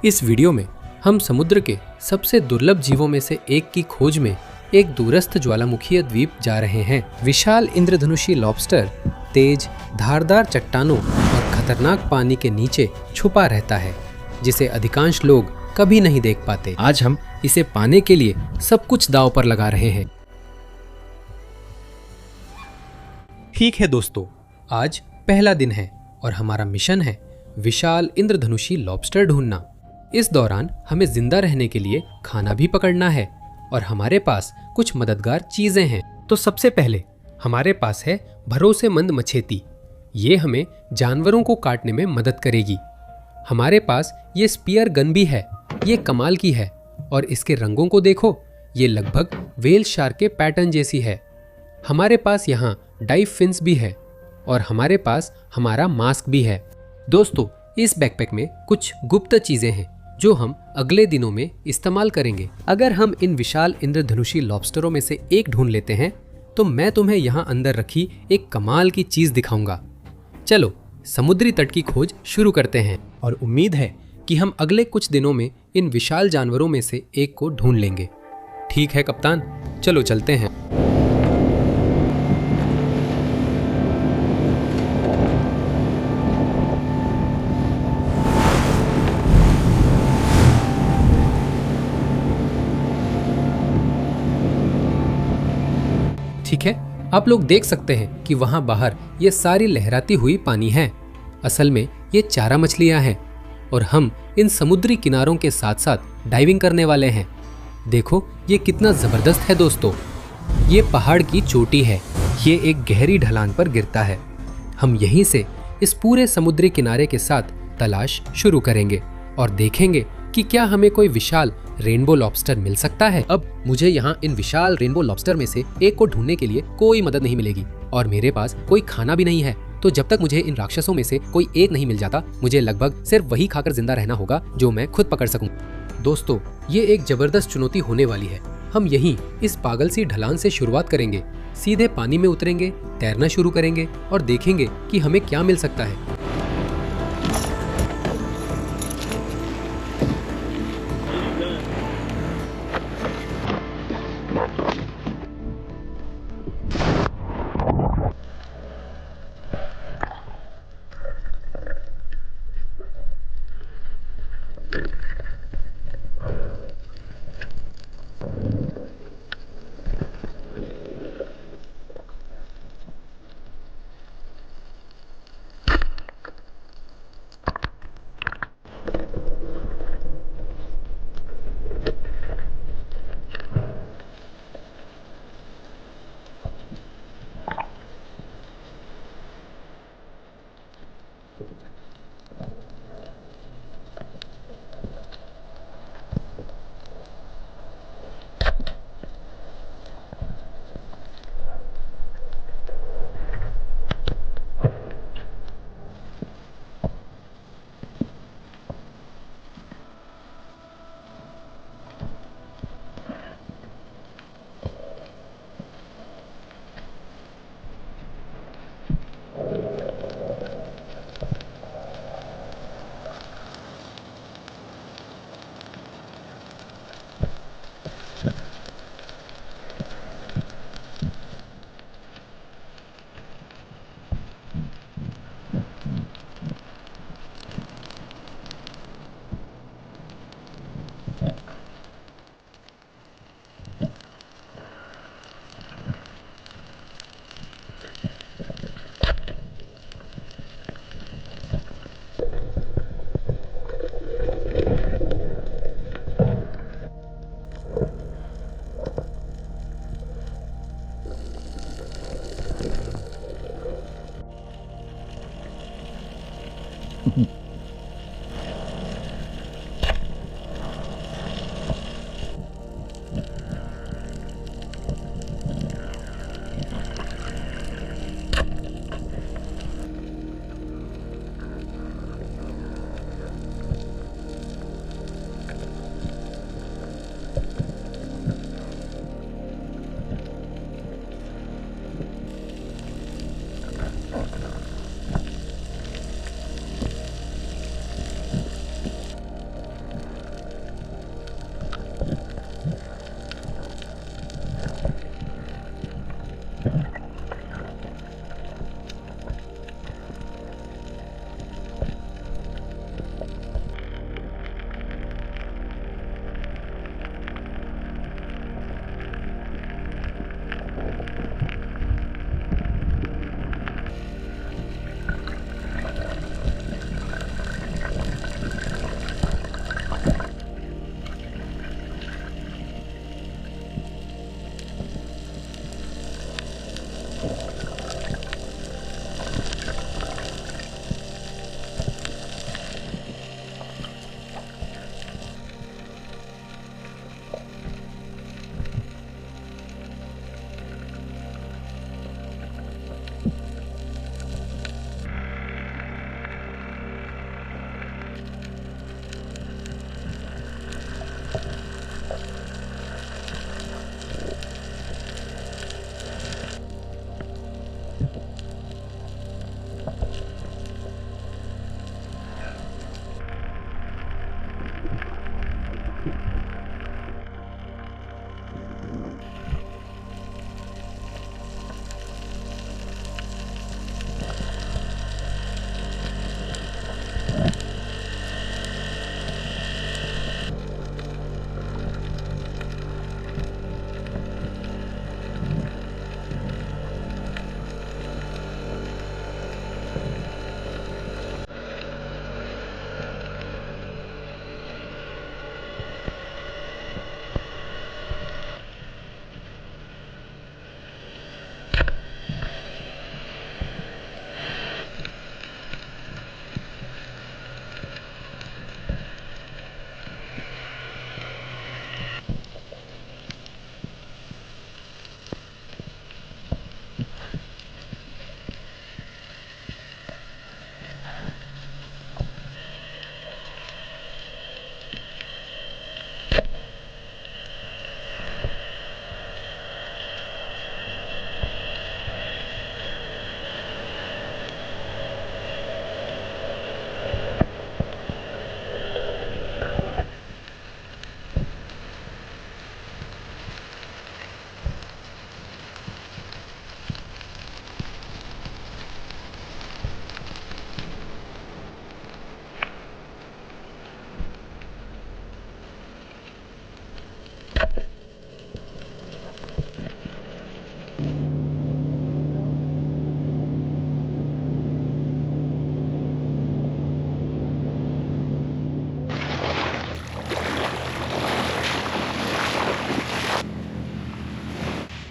इस वीडियो में हम समुद्र के सबसे दुर्लभ जीवों में से एक की खोज में एक दूरस्थ ज्वालामुखीय द्वीप जा रहे हैं। विशाल इंद्रधनुषी लॉबस्टर तेज धारदार चट्टानों और खतरनाक पानी के नीचे छुपा रहता है, जिसे अधिकांश लोग कभी नहीं देख पाते। आज हम इसे पाने के लिए सब कुछ दांव पर लगा रहे हैं। ठीक है दोस्तों, आज पहला दिन है और हमारा मिशन है विशाल इंद्रधनुषी लॉबस्टर ढूंढना। इस दौरान हमें जिंदा रहने के लिए खाना भी पकड़ना है और हमारे पास कुछ मददगार चीजें हैं। तो सबसे पहले हमारे पास है भरोसेमंद मछेती। ये हमें जानवरों को काटने में मदद करेगी। हमारे पास ये स्पीयर गन भी है। ये कमाल की है और इसके रंगों को देखो, ये लगभग व्हेल शार्क के पैटर्न जैसी है। हमारे पास यहाँ डाइव फिन्स भी है और हमारे पास हमारा मास्क भी है। दोस्तों, इस बैकपैक में कुछ गुप्त चीजें हैं जो हम अगले दिनों में इस्तेमाल करेंगे। अगर हम इन विशाल इंद्रधनुषी लॉबस्टरों में से एक ढूंढ लेते हैं तो मैं तुम्हें यहाँ अंदर रखी एक कमाल की चीज दिखाऊंगा। चलो समुद्री तट की खोज शुरू करते हैं और उम्मीद है कि हम अगले कुछ दिनों में इन विशाल जानवरों में से एक को ढूंढ लेंगे। ठीक है कप्तान, चलो चलते हैं। ठीक है, आप लोग देख सकते हैं कि वहां बाहर ये सारी लहराती हुई पानी है। असल में ये चारा मछलियां हैं और हम इन समुद्री किनारों के साथ साथ डाइविंग करने वाले हैं। देखो ये कितना जबरदस्त है दोस्तों। ये पहाड़ की चोटी है। ये एक गहरी ढलान पर गिरता है। हम यहीं से इस पूरे समुद्री किनारे के साथ तलाश शुरू करेंगे और देखेंगे कि क्या हमें कोई विशाल रेनबो लॉबस्टर मिल सकता है। अब मुझे यहाँ इन विशाल रेनबो लॉबस्टर में से एक को ढूंढने के लिए कोई मदद नहीं मिलेगी और मेरे पास कोई खाना भी नहीं है। तो जब तक मुझे इन राक्षसों में से कोई एक नहीं मिल जाता, मुझे लगभग सिर्फ वही खाकर जिंदा रहना होगा जो मैं खुद पकड़ सकूं। दोस्तों, ये एक जबरदस्त चुनौती होने वाली है। हम यहीं इस पागल सी ढलान से शुरुआत करेंगे, सीधे पानी में उतरेंगे, तैरना शुरू करेंगे और देखेंगे कि हमें क्या मिल सकता है।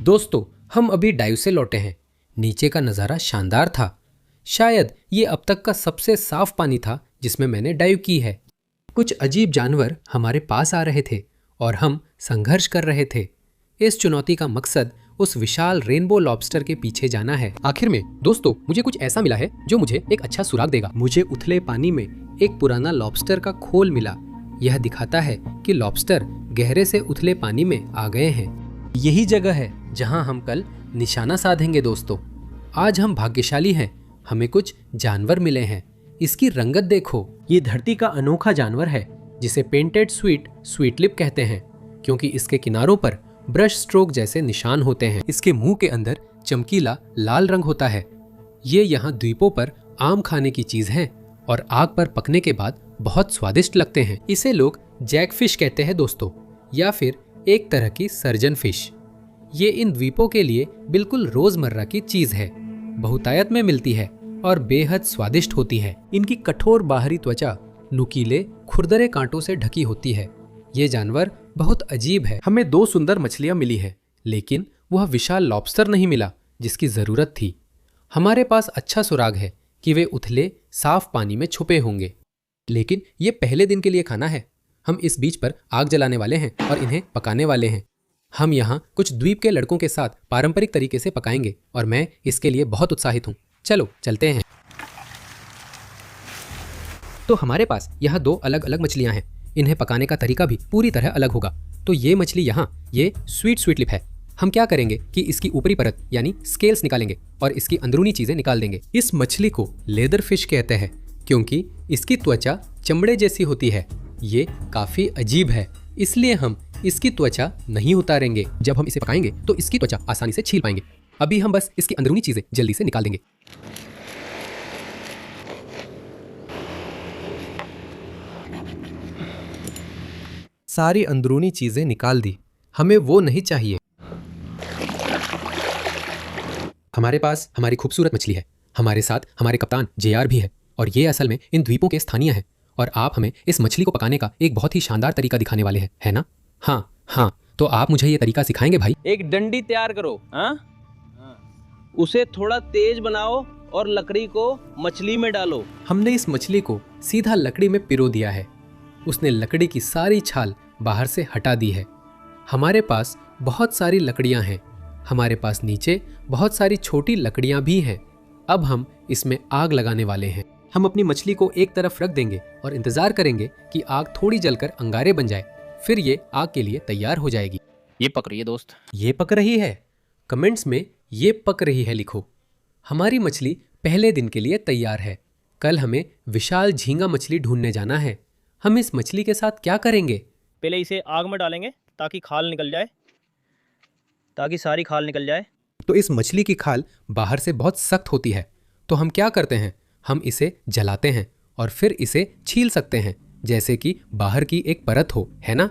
दोस्तों, हम अभी डाइव से लौटे हैं। नीचे का नज़ारा शानदार था। शायद ये अब तक का सबसे साफ पानी था जिसमें मैंने डाइव की है। कुछ अजीब जानवर हमारे पास आ रहे थे और हम संघर्ष कर रहे थे। इस चुनौती का मकसद उस विशाल रेनबो लॉबस्टर के पीछे जाना है। आखिर में दोस्तों, मुझे कुछ ऐसा मिला है जो मुझे एक अच्छा सुराग देगा। मुझे उथले पानी में एक पुराना लॉबस्टर का खोल मिला। यह दिखाता है कि लॉबस्टर गहरे से उथले पानी में आ गए हैं। यही जगह है जहां हम कल निशाना साधेंगे। दोस्तों, आज हम भाग्यशाली हैं, हमें कुछ जानवर मिले हैं। इसकी रंगत देखो, ये धरती का अनोखा जानवर है जिसे पेंटेड स्वीट लिप कहते हैं, क्योंकि इसके किनारों पर ब्रश स्ट्रोक जैसे निशान होते हैं। इसके मुंह के अंदर चमकीला लाल रंग होता है। ये यहाँ द्वीपों पर आम खाने की चीज है और आग पर पकने के बाद बहुत स्वादिष्ट लगते हैं। इसे लोग जैकफिश कहते हैं दोस्तों, या फिर एक तरह की सर्जन फिश। ये इन द्वीपों के लिए बिल्कुल रोजमर्रा की चीज है। बहुतायत में मिलती है और बेहद स्वादिष्ट होती है। इनकी कठोर बाहरी त्वचा नुकीले खुरदरे कांटों से ढकी होती है। ये जानवर बहुत अजीब है। हमें 2 सुंदर मछलियां मिली है, लेकिन वह विशाल लॉबस्टर नहीं मिला जिसकी जरूरत थी। हमारे पास अच्छा सुराग है कि वे उथले साफ पानी में छुपे होंगे, लेकिन ये पहले दिन के लिए खाना है। हम इस बीच पर आग जलाने वाले हैं और इन्हें पकाने वाले हैं। हम यहाँ कुछ द्वीप के लड़कों के साथ पारंपरिक तरीके से पकाएंगे और मैं इसके लिए बहुत उत्साहित हूँ। चलो चलते हैं। तो हमारे पास यहाँ 2 अलग अलग मछलियाँ हैं। इन्हें पकाने का तरीका भी पूरी तरह अलग होगा। तो ये मछली यहाँ, ये स्वीट लिप है। हम क्या करेंगे कि इसकी ऊपरी परत यानी स्केल्स निकालेंगे और इसकी अंदरूनी चीजें निकाल देंगे। इस मछली को लेदर फिश कहते हैं क्योंकि इसकी त्वचा चमड़े जैसी होती है। ये काफी अजीब है, इसलिए हम इसकी त्वचा नहीं उतारेंगे। जब हम इसे पकाएंगे तो इसकी त्वचा आसानी से छील पाएंगे। अभी हम बस इसकी अंदरूनी चीजें जल्दी से निकाल देंगे। सारी अंदरूनी चीजें निकाल दी, हमें वो नहीं चाहिए। हमारे पास हमारी खूबसूरत मछली है। हमारे साथ हमारे कप्तान JR भी है और ये असल में इन द्वीपों के स्थानीय हैं और आप हमें इस मछली को पकाने का एक बहुत ही शानदार तरीका दिखाने वाले हैं, है ना? हाँ, तो आप मुझे ये तरीका सिखाएंगे भाई? एक डंडी तैयार करो, उसे थोड़ा तेज बनाओ और लकड़ी को मछली में डालो। हमने इस मछली को सीधा लकड़ी में पिरो दिया है। उसने लकड़ी की सारी छाल बाहर से हटा दी है। हमारे पास बहुत सारी लकड़ियां हैं। हमारे पास नीचे बहुत सारी छोटी लकड़ियां भी हैं। अब हम इसमें आग लगाने वाले हैं। हम अपनी मछली को एक तरफ रख देंगे और इंतजार करेंगे कि आग थोड़ी जलकर अंगारे बन जाए। फिर ये आग के लिए तैयार हो जाएगी। ये पक रही है दोस्त। ये पक रही है? कमेंट्स में ये पक रही है लिखो। हमारी मछली पहले दिन के लिए तैयार है। कल हमें विशाल झींगा मछली ढूंढने जाना है। हम इस मछली के साथ क्या करेंगे? पहले इसे आग में डालेंगे ताकि खाल निकल जाए, ताकि सारी खाल निकल जाए। तो इस मछली की खाल बाहर से बहुत सख्त होती है, तो हम क्या करते हैं, हम इसे जलाते हैं और फिर इसे छील सकते हैं जैसे कि बाहर की एक परत हो, है ना?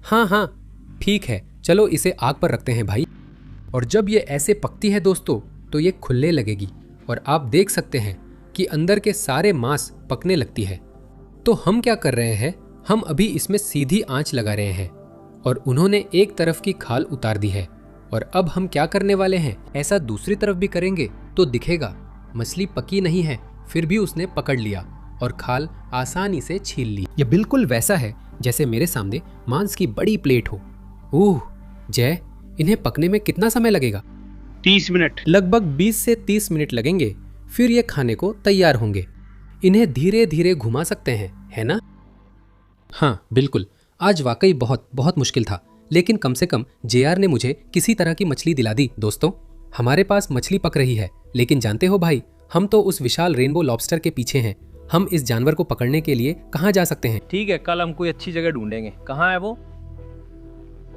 हाँ, ठीक है, चलो इसे आग पर रखते हैं भाई। और जब ये ऐसे पकती है दोस्तों, तो ये खुलने लगेगी और आप देख सकते हैं कि अंदर के सारे मांस पकने लगती है। तो हम क्या कर रहे हैं, हम अभी इसमें सीधी आंच लगा रहे हैं और उन्होंने एक तरफ की खाल उतार दी है। और अब हम क्या करने वाले हैं, ऐसा दूसरी तरफ भी करेंगे तो दिखेगा मछली पकी नहीं है, फिर भी उसने पकड़ लिया और खाल आसानी से छील ली। यह बिल्कुल वैसा है जैसे मेरे सामने मांस की बड़ी प्लेट हो। ओह जय, इन्हें पकने में कितना समय लगेगा? 30 मिनट। लगभग 20 से 30 मिनट लगेंगे, फिर ये खाने को तैयार होंगे। इन्हें धीरे धीरे घुमा सकते हैं, है ना? हाँ बिल्कुल, आज वाकई बहुत बहुत मुश्किल था, लेकिन कम से कम JR ने मुझे किसी तरह की मछली दिला दी। दोस्तों, हमारे पास मछली पक रही है, लेकिन जानते हो भाई, हम तो उस विशाल रेनबो लॉबस्टर के पीछे हैं। हम इस जानवर को पकड़ने के लिए कहाँ जा सकते हैं? ठीक है, कल हम कोई अच्छी जगह ढूंढेंगे। कहाँ है वो?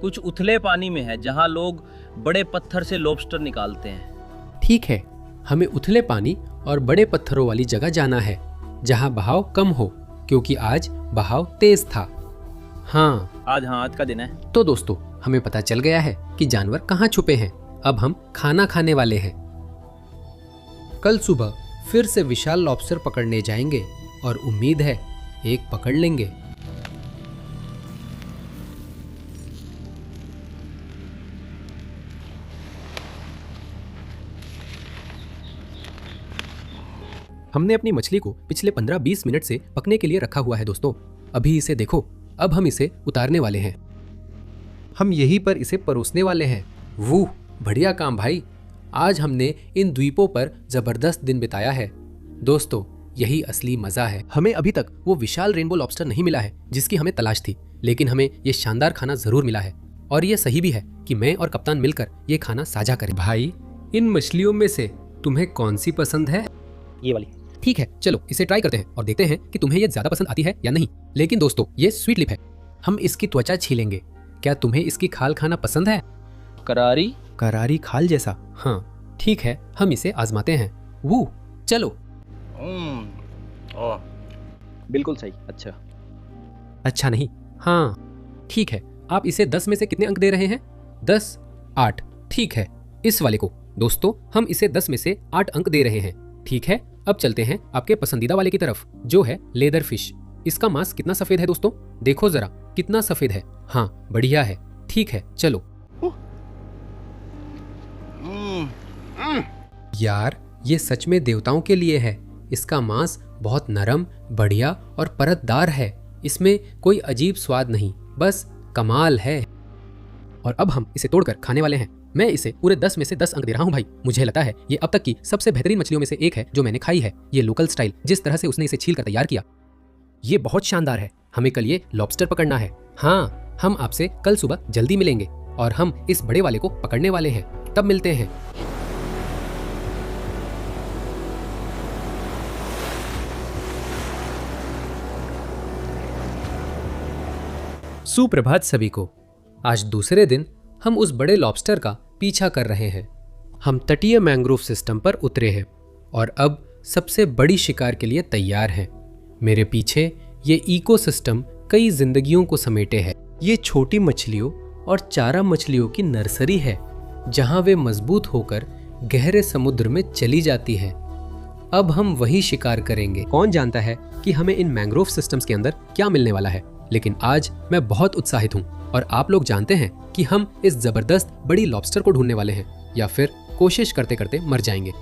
कुछ उथले पानी में है जहाँ लोग बड़े पत्थर से लॉबस्टर निकालते हैं। ठीक है, हमें उथले पानी और बड़े पत्थरों वाली जगह जाना है जहाँ बहाव कम हो, क्योंकि आज बहाव तेज था। हाँ, आज का दिन है। तो दोस्तों, हमें पता चल गया है कि जानवर कहाँ छुपे हैं। अब हम खाना खाने वाले हैं। कल सुबह फिर से विशाल लॉबस्टर पकड़ने जाएंगे और उम्मीद है एक पकड़ लेंगे। हमने अपनी मछली को पिछले 15-20 मिनट से पकने के लिए रखा हुआ है दोस्तों। अभी इसे देखो, अब हम इसे उतारने वाले हैं। हम यहीं पर इसे परोसने वाले हैं। वो बढ़िया काम भाई। आज हमने इन द्वीपों पर जबरदस्त दिन बिताया है दोस्तों। यही असली मजा है। हमें अभी तक वो विशाल रेनबो लॉबस्टर नहीं मिला है जिसकी हमें तलाश थी, लेकिन हमें ये शानदार खाना जरूर मिला है। और ये सही भी है कि मैं और कप्तान मिलकर ये खाना साझा करें। भाई, इन मछलियों में से तुम्हें कौन सी पसंद है? ये वाली। ठीक है, चलो इसे ट्राई करते हैं और देखते हैं कि तुम्हें ये ज्यादा पसंद आती है या नहीं। लेकिन दोस्तों, ये स्वीट लिप है। हम इसकी त्वचा छीलेंगे। क्या तुम्हें इसकी खाल खाना पसंद है? करारी खाल जैसा? हाँ ठीक है, हम इसे आजमाते हैं। वो चलो। बिल्कुल सही। अच्छा नहीं, हाँ ठीक है। आप इसे 10 में से कितने अंक दे रहे हैं? 10? 8? ठीक है, इस वाले को दोस्तों हम इसे 10 में से 8 अंक दे रहे हैं। ठीक है, अब चलते हैं आपके पसंदीदा वाले की तरफ, जो है लेदर फिश। इसका मांस कितना सफेद है दोस्तों, देखो जरा कितना सफेद है। हाँ बढ़िया है। ठीक है चलो। यार, ये सच में देवताओं के लिए है। इसका मांस बहुत नरम, बढ़िया और परतदार है। इसमें कोई अजीब स्वाद नहीं, बस कमाल है। और अब हम इसे तोड़कर खाने वाले हैं। मैं इसे पूरे 10 में से 10 अंक दे रहा हूँ भाई। मुझे लगता है ये अब तक की सबसे बेहतरीन मछलियों में से एक है जो मैंने खाई है। ये लोकल स्टाइल, जिस तरह से उसने इसे छील कर तैयार किया, ये बहुत शानदार है। हमें कल ये लॉबस्टर पकड़ना है। हाँ, हम आपसे कल सुबह जल्दी मिलेंगे और हम इस बड़े वाले को पकड़ने वाले हैं। तब मिलते हैं। सुप्रभात सभी को। आज दूसरे दिन हम उस बड़े लॉबस्टर का पीछा कर रहे हैं। हम तटीय मैंग्रोव सिस्टम पर उतरे हैं और अब सबसे बड़ी शिकार के लिए तैयार हैं। मेरे पीछे ये इकोसिस्टम कई जिंदगियों को समेटे है। ये छोटी मछलियों और चारा मछलियों की नर्सरी है, जहां वे मजबूत होकर गहरे समुद्र में चली जाती है। अब हम वही शिकार करेंगे। कौन जानता है कि हमें इन मैंग्रोव सिस्टम्स के अंदर क्या मिलने वाला है। लेकिन आज मैं बहुत उत्साहित हूँ। और आप लोग जानते हैं कि हम इस जबरदस्त बड़ी लॉबस्टर को ढूंढने वाले हैं, या फिर कोशिश करते करते मर जाएंगे।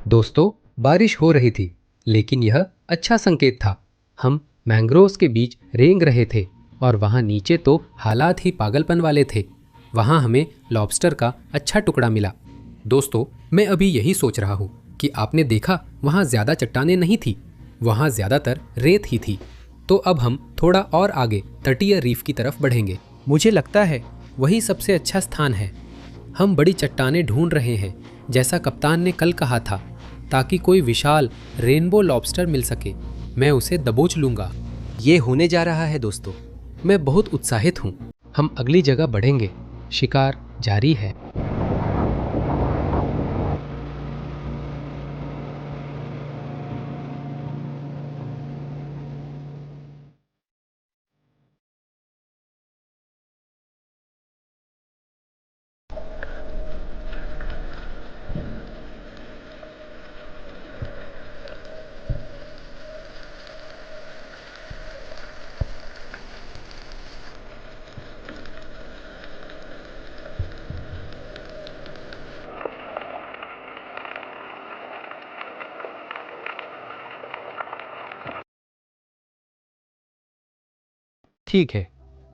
दोस्तों, बारिश हो रही थी, लेकिन यह अच्छा संकेत था। हम मैंग्रोव्स के बीच रेंग रहे थे और वहाँ नीचे तो हालात ही पागलपन वाले थे। वहाँ हमें लॉबस्टर का अच्छा टुकड़ा मिला। दोस्तों, मैं अभी यही सोच रहा हूँ कि आपने देखा वहाँ ज़्यादा चट्टानें नहीं थी, वहाँ ज़्यादातर रेत ही थी। तो अब हम थोड़ा और आगे तटीय रीफ की तरफ बढ़ेंगे। मुझे लगता है वही सबसे अच्छा स्थान है। हम बड़ी चट्टानें ढूंढ रहे हैं, जैसा कप्तान ने कल कहा था, ताकि कोई विशाल रेनबो लॉबस्टर मिल सके। मैं उसे दबोच लूँगा। ये होने जा रहा है दोस्तों। मैं बहुत उत्साहित हूँ। हम अगली जगह बढ़ेंगे। शिकार जारी है। ठीक है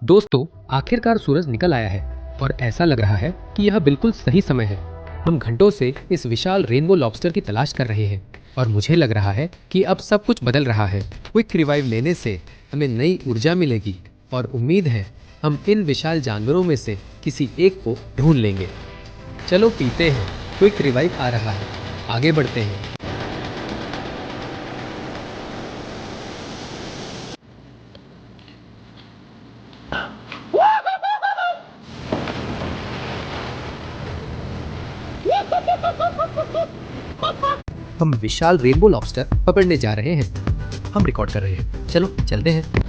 दोस्तों, आखिरकार सूरज निकल आया है और ऐसा लग रहा है कि यह बिल्कुल सही समय है। हम घंटों से इस विशाल रेनबो लॉबस्टर की तलाश कर रहे हैं और मुझे लग रहा है कि अब सब कुछ बदल रहा है। क्विक रिवाइव लेने से हमें नई ऊर्जा मिलेगी और उम्मीद है हम इन विशाल जानवरों में से किसी एक को ढूंढ लेंगे। चलो पीते हैं। क्विक रिवाइव आ रहा है। आगे बढ़ते हैं। हम विशाल रेनबो लॉबस्टर पकड़ने जा रहे हैं। हम रिकॉर्ड कर रहे हैं। चलो चलते हैं।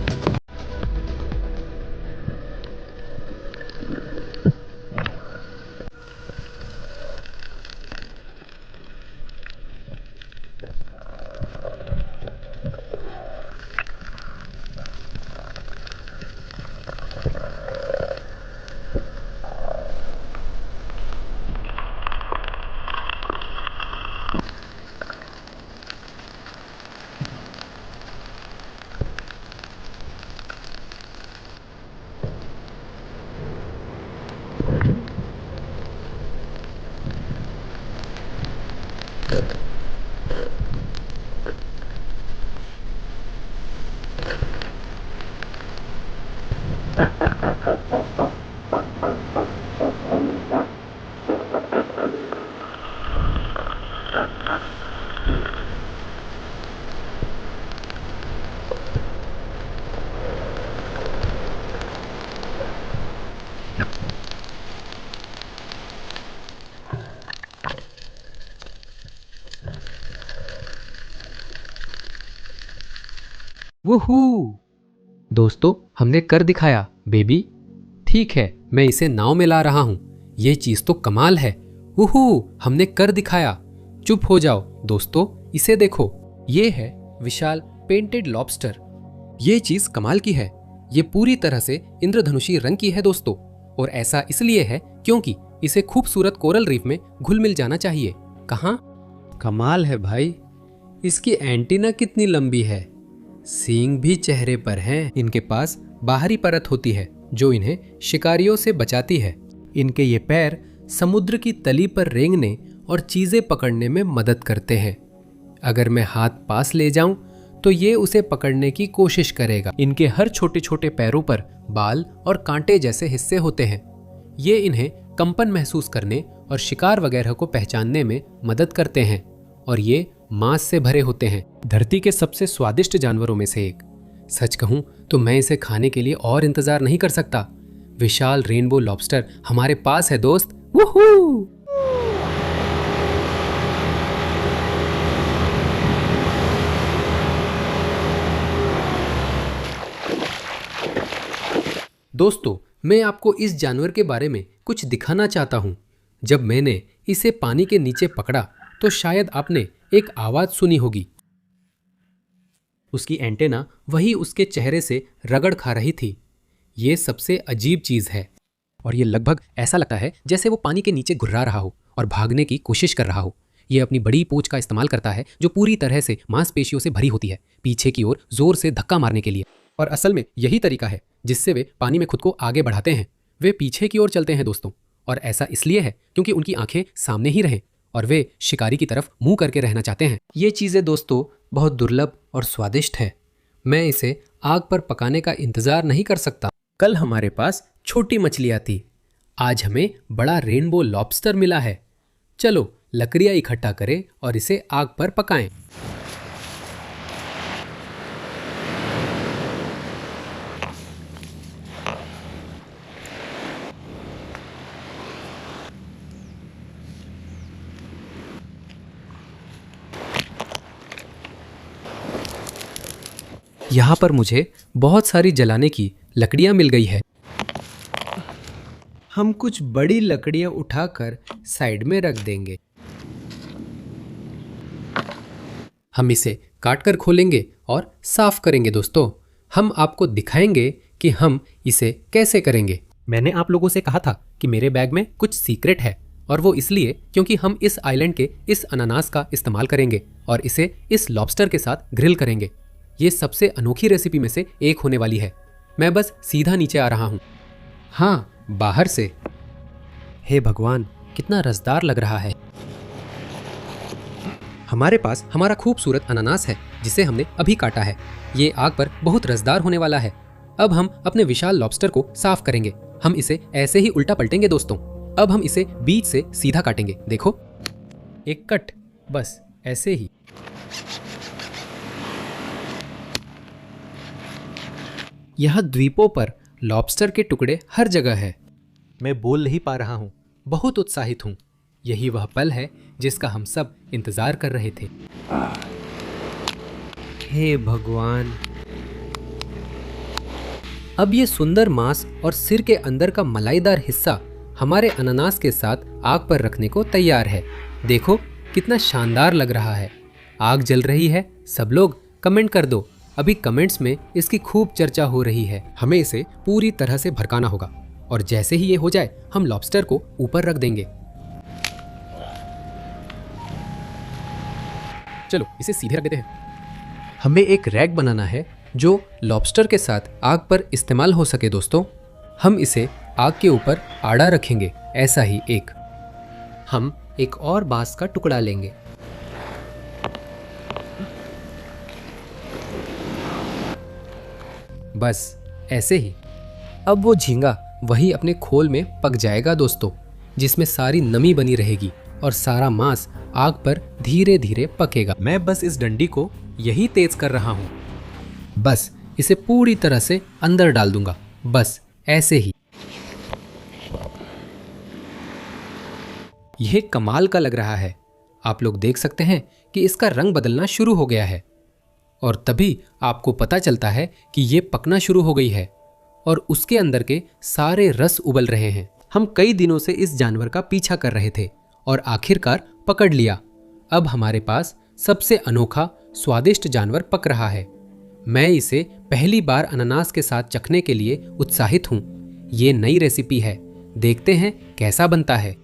वूहू! दोस्तों, हमने कर दिखाया बेबी। ठीक है, मैं इसे नाव में ला रहा हूँ। ये चीज तो कमाल है। वूहू! हमने कर दिखाया। चुप हो जाओ दोस्तों, इसे देखो। ये है विशाल पेंटेड लॉबस्टर। ये चीज कमाल की है। ये पूरी तरह से इंद्रधनुषी रंग की है दोस्तों, और ऐसा इसलिए है क्योंकि इसे खूबसूरत कोरल रीफ में घुल मिल जाना चाहिए। कहाँ? कमाल है भाई। इसकी एंटीना कितनी लंबी है। सींग भी चेहरे पर हैं। इनके पास बाहरी परत होती है जो इन्हें शिकारियों से बचाती है। इनके ये पैर समुद्र की तली पर रेंगने और चीजें पकड़ने में मदद करते हैं। अगर मैं हाथ पास ले जाऊं तो ये उसे पकड़ने की कोशिश करेगा। इनके हर छोटे छोटे पैरों पर बाल और कांटे जैसे हिस्से होते हैं। ये इन्हें कंपन महसूस करने और शिकार वगैरह को पहचानने में मदद करते हैं, और ये मांस से भरे होते हैं। धरती के सबसे स्वादिष्ट जानवरों में से एक। सच कहूं तो मैं इसे खाने के लिए और इंतजार नहीं कर सकता। विशाल रेनबो लॉबस्टर हमारे पास है दोस्त। वूहू! दोस्तों, मैं आपको इस जानवर के बारे में कुछ दिखाना चाहता हूं। जब मैंने इसे पानी के नीचे पकड़ा तो शायद आपने एक आवाज सुनी होगी। उसकी एंटेना वही उसके चेहरे से रगड़ खा रही थी। ये सबसे अजीब चीज है, और ये लगभग ऐसा लगता है जैसे वो पानी के नीचे घुर्रा रहा हो और भागने की कोशिश कर रहा हो। ये अपनी बड़ी पूंछ का इस्तेमाल करता है जो पूरी तरह से मांसपेशियों से भरी होती है, पीछे की ओर जोर से धक्का मारने के लिए। और असल में यही तरीका है जिससे वे पानी में खुद को आगे बढ़ाते हैं। वे पीछे की ओर चलते हैं दोस्तों, और ऐसा इसलिए है क्योंकि उनकी आंखें सामने ही रहें और वे शिकारी की तरफ मुंह करके रहना चाहते हैं। ये चीज़ें दोस्तों बहुत दुर्लभ और स्वादिष्ट है। मैं इसे आग पर पकाने का इंतज़ार नहीं कर सकता। कल हमारे पास छोटी मछलियाँ थी, आज हमें बड़ा रेनबो लॉबस्टर मिला है। चलो लकड़ियाँ इकट्ठा करें और इसे आग पर पकाएं। यहाँ पर मुझे बहुत सारी जलाने की लकड़ियाँ मिल गई है। हम कुछ बड़ी लकड़ियाँ उठाकर साइड में रख देंगे। हम इसे काटकर खोलेंगे और साफ करेंगे। दोस्तों, हम आपको दिखाएंगे कि हम इसे कैसे करेंगे। मैंने आप लोगों से कहा था कि मेरे बैग में कुछ सीक्रेट है, और वो इसलिए क्योंकि हम इस आइलैंड के इस अनानास का इस्तेमाल करेंगे और इसे इस लॉबस्टर के साथ ग्रिल करेंगे। ये सबसे अनोखी रेसिपी में से एक होने वाली है। मैं बस सीधा नीचे आ रहा हूँ। हाँ, बाहर से। हे भगवान, कितना रसदार लग रहा है। हमारे पास हमारा खूबसूरत अनानास है जिसे हमने अभी काटा है। ये आग पर बहुत रसदार होने वाला है। अब हम अपने विशाल लॉबस्टर को साफ करेंगे। हम इसे ऐसे ही उल्टा पलटेंगे दोस्तों। अब हम इसे बीच से सीधा काटेंगे। देखो, एक कट, बस ऐसे ही। यह द्वीपों पर लॉबस्टर के टुकड़े हर जगह है। मैं बोल नहीं पा रहा हूँ, बहुत उत्साहित हूँ। यही वह पल है जिसका हम सब इंतजार कर रहे थे। हे भगवान, अब ये सुंदर मांस और सिर के अंदर का मलाईदार हिस्सा हमारे अनानास के साथ आग पर रखने को तैयार है। देखो कितना शानदार लग रहा है। आग जल रही है। सब लोग कमेंट कर दो। अभी कमेंट्स में इसकी खूब चर्चा हो रही है। हमें इसे पूरी तरह से भड़काना होगा और जैसे ही ये हो जाए हम लॉबस्टर को ऊपर रख देंगे। चलो इसे सीधे रख देते हैं। हमें एक रैक बनाना है जो लॉबस्टर के साथ आग पर इस्तेमाल हो सके। दोस्तों, हम इसे आग के ऊपर आड़ा रखेंगे, ऐसा ही एक। हम एक और बांस का टुकड़ा लेंगे। बस ऐसे ही। अब वो झींगा वही अपने खोल में पक जाएगा दोस्तों, जिसमें सारी नमी बनी रहेगी और सारा मांस आग पर धीरे धीरे पकेगा। मैं बस इस डंडी को यही तेज कर रहा हूँ। बस इसे पूरी तरह से अंदर डाल दूंगा, बस ऐसे ही। यह कमाल का लग रहा है। आप लोग देख सकते हैं कि इसका रंग बदलना शुरू हो गया है और तभी आपको पता चलता है कि ये पकना शुरू हो गई है और उसके अंदर के सारे रस उबल रहे हैं। हम कई दिनों से इस जानवर का पीछा कर रहे थे और आखिरकार पकड़ लिया। अब हमारे पास सबसे अनोखा स्वादिष्ट जानवर पक रहा है। मैं इसे पहली बार अनानास के साथ चखने के लिए उत्साहित हूँ। ये नई रेसिपी है, देखते हैं कैसा बनता है।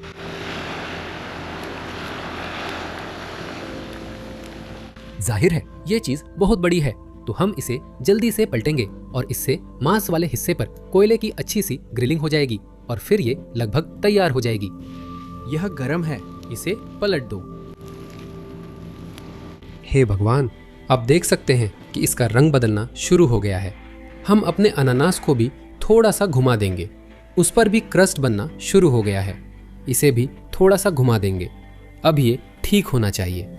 जाहिर है ये चीज बहुत बड़ी है, तो हम इसे जल्दी से पलटेंगे और इससे मांस वाले हिस्से पर कोयले की अच्छी सी ग्रिलिंग हो जाएगी और फिर ये लगभग तैयार हो जाएगी। यह गरम है, इसे पलट दो। हे भगवान, आप देख सकते हैं कि इसका रंग बदलना शुरू हो गया है। हम अपने अनानास को भी थोड़ा सा घुमा देंगे। उस पर भी क्रस्ट बनना शुरू हो गया है। इसे भी थोड़ा सा घुमा देंगे। अब ये ठीक होना चाहिए।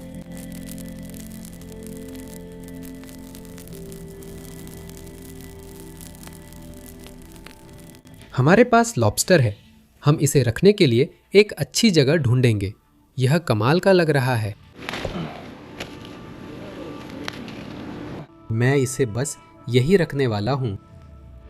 हमारे पास लॉबस्टर है। हम इसे रखने के लिए एक अच्छी जगह ढूंढेंगे। यह कमाल का लग रहा है। मैं इसे बस यही रखने वाला हूँ।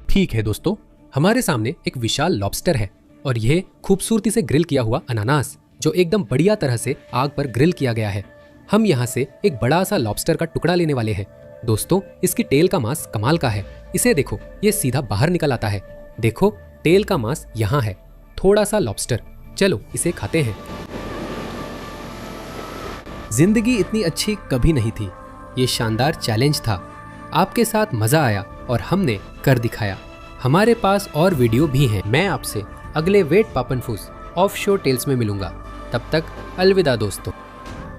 ठीक है दोस्तों, हमारे सामने एक विशाल लॉबस्टर है और यह खूबसूरती से ग्रिल किया हुआ अनानास जो एकदम बढ़िया तरह से आग पर ग्रिल किया गया है। हम यहाँ से एक बड़ा सा लॉबस्टर का टुकड़ा लेने वाले हैं। दोस्तों, इसकी टेल का मांस कमाल का है। इसे देखो, ये सीधा बाहर निकल आता है। देखो, टेल का मांस यहाँ है। थोड़ा सा लॉबस्टर, चलो इसे खाते हैं। जिंदगी इतनी अच्छी कभी नहीं थी। ये शानदार चैलेंज था। आपके साथ मजा आया और हमने कर दिखाया। हमारे पास और वीडियो भी हैं। मैं आपसे अगले वेट पापनफूस ऑफ शोर टेल्स में मिलूंगा। तब तक अलविदा दोस्तों।